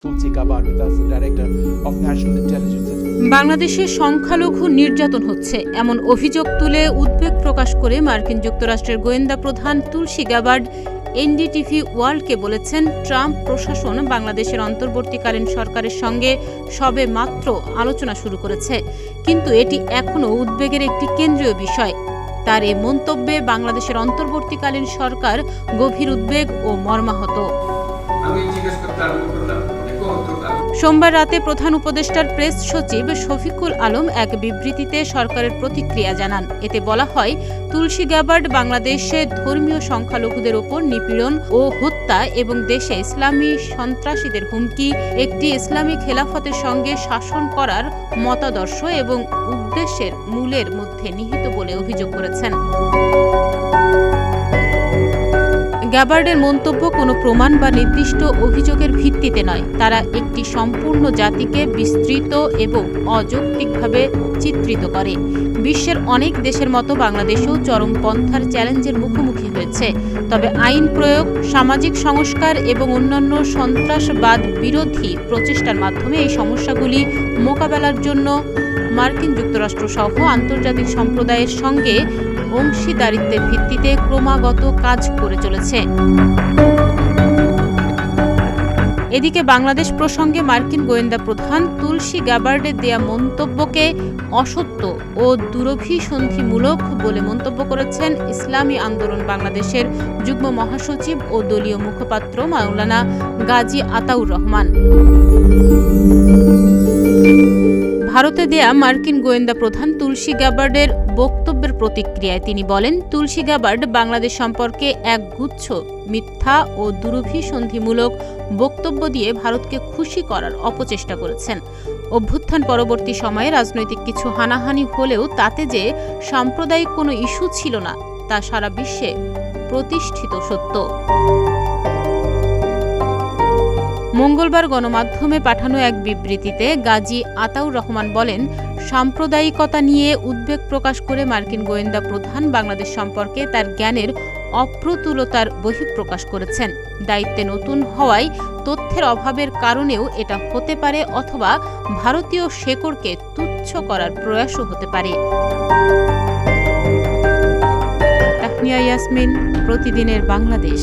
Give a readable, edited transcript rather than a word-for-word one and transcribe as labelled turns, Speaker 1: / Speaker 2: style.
Speaker 1: Tulsi Gabbard with us, the Director of National Intelligence.
Speaker 2: বাংলাদেশে সংখ্যালঘু নির্যাতন হচ্ছে এমন অভিযোগ তুলে উদ্বেগ প্রকাশ করে মার্কিন যুক্তরাষ্ট্রের গোয়েন্দা প্রধান তুলসী গ্যাবার্ড এনডিটিভি ওয়ার্ল্ডকে বলেছেন, ট্রাম্প প্রশাসন বাংলাদেশের অন্তর্বর্তীকালীন সরকারের সঙ্গে সবে মাত্র আলোচনা শুরু করেছে, কিন্তু এটি এখনও উদ্বেগের একটি কেন্দ্রীয় বিষয়। তার এই মন্তব্যে বাংলাদেশের অন্তর্বর্তীকালীন সরকার গভীর উদ্বেগ ও মর্মাহত। সোমবার রাতে প্রধান উপদেষ্টার প্রেস সচিব শফিকুল আলম এক বিবৃতিতে সরকারের প্রতিক্রিয়া জানান। এতে বলা হয়, তুলসী গ্যাবার্ড বাংলাদেশে ধর্মীয় সংখ্যালঘুদের ওপর নিপীড়ন ও হত্যা এবং দেশে ইসলামী সন্ত্রাসীদের হুমকি, একটি ইসলামী খেলাফতের সঙ্গে শাসন করার মতাদর্শ এবং উদ্দেশ্যের মূলের মধ্যে নিহিত বলে অভিযোগ করেছেন। গ্যাবার্ডের মন্তব্য কোনো প্রমাণ বা নির্দিষ্ট অভিযোগের ভিত্তিতে নয়। তারা একটি সম্পূর্ণ জাতিকে বিস্তৃত এবং অযৌক্তিকভাবে চিত্রিত করে। বিশ্বের অনেক দেশের মতো বাংলাদেশেও চরমপন্থার চ্যালেঞ্জের মুখোমুখি হয়েছে। তবে আইন প্রয়োগ, সামাজিক সংস্কার এবং অন্যান্য সন্ত্রাসবাদ বিরোধী প্রচেষ্টার মাধ্যমে এই সমস্যাগুলি মোকাবেলার জন্য মার্কিন যুক্তরাষ্ট্র সহ আন্তর্জাতিক সম্প্রদায়ের সঙ্গে অংশীদারিত্বের ভিত্তিতে ক্রমাগত কাজ করে চলেছে। এদিকে বাংলাদেশ প্রসঙ্গে মার্কিন গোয়েন্দা প্রধান তুলসী গ্যাবার্ডের দেয়া মন্তব্যকে অসত্য ও দুরভিসন্ধিমূলক বলে মন্তব্য করেছেন ইসলামী আন্দোলন বাংলাদেশের যুগ্ম মহাসচিব ও দলীয় মুখপাত্র মাওলানা গাজী আতাউর রহমান। ভারতে দেয়া মার্কিন গোয়েন্দা প্রধান তুলসী গ্যাবার্ডের বক্তব্যের প্রতিক্রিয়ায় তিনি বলেন, তুলসী গ্যাবার্ড বাংলাদেশ সম্পর্কে এক গুচ্ছ মিথ্যা ও দুরভিসন্ধিমূলক বক্তব্য দিয়ে ভারতকে খুশি করার অপচেষ্টা করেছেন। অভ্যুত্থান পরবর্তী সময়ে রাজনৈতিক কিছু হানাহানি হলেও তাতে যে সাম্প্রদায়িক কোনো ইস্যু ছিল না, তা সারা বিশ্বে প্রতিষ্ঠিত সত্য। মঙ্গলবার গণমাধ্যমে পাঠানো এক বিবৃতিতে গাজী আতাউর রহমান বলেন, সাম্প্রদায়িকতা নিয়ে উদ্বেগ প্রকাশ করে মার্কিন গোয়েন্দা প্রধান বাংলাদেশ সম্পর্কে তার জ্ঞানের অপ্রতুলতার বহিঃপ্রকাশ করেছেন। দায়িত্বে নতুন হওয়ায় তথ্যের অভাবের কারণেও এটা হতে পারে, অথবা ভারতীয় শেকড়কে তুচ্ছ করার প্রয়াসও হতে পারে। তাহনিয়া ইয়াসমিন, প্রতিদিনের বাংলাদেশ।